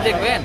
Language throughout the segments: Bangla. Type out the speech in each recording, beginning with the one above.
দেখবেন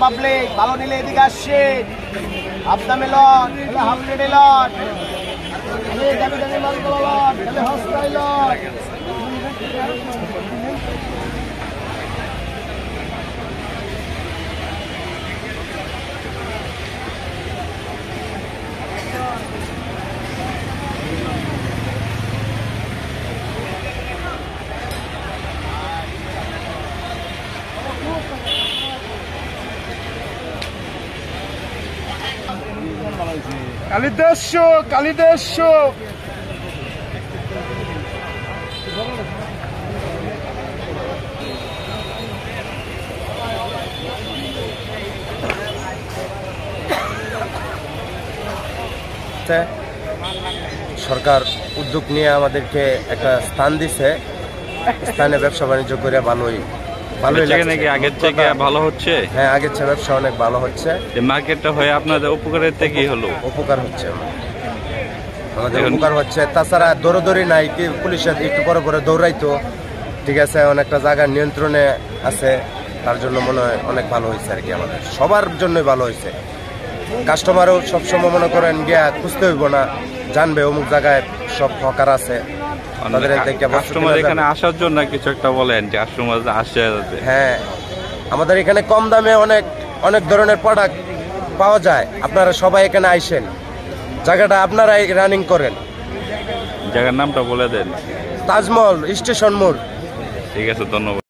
পাবলিক ভালো নিলে এদিকে আসছে আপনা মেলন হাফ প্লেট এলন দামি দামি মালগুলো লন হস্তাই লন কালিদাস সরকার উদ্যোগ নিয়ে আমাদেরকে একটা স্থান দিছে, স্থানে ব্যবসা বাণিজ্য করে ভালোই নাকি আগের থেকে ভালো হচ্ছে। হ্যাঁ, আগের চেয়ে ব্যবসা অনেক ভালো হচ্ছে। মার্কেটটা হয়ে আপনাদের উপকারের থেকে হলো উপকার হচ্ছে, আমাদের উপকার হচ্ছে। তাছাড়া দৌড়দৌড়ি নাই, কি পুলিশের একটু পরে পরে দৌড়াইতো, ঠিক আছে, অনেকটা জায়গার নিয়ন্ত্রণে আছে, তার জন্য মনে হয় অনেক ভালো হয়েছে আর কি। আমাদের সবার জন্যই ভালো হয়েছে। কাস্টমারও সবসময় মনে করেন গিয়া খুঁজতে হইব না, জানবে অমুক জায়গায় সব হকার আছে। কাস্টমার এখানে আসার জন্য কিছু একটা বলেন, যে কাস্টমার আসে। হ্যাঁ, আমাদের এখানে কম দামে অনেক অনেক ধরনের প্রোডাক্ট পাওয়া যায়। আপনারা সবাই এখানে আইসেন, জায়গাটা আপনারাই রানিং করেন। জায়গার নামটা বলে দেন। তাজমহল স্টেশন মোড়। ঠিক আছে, ধন্যবাদ।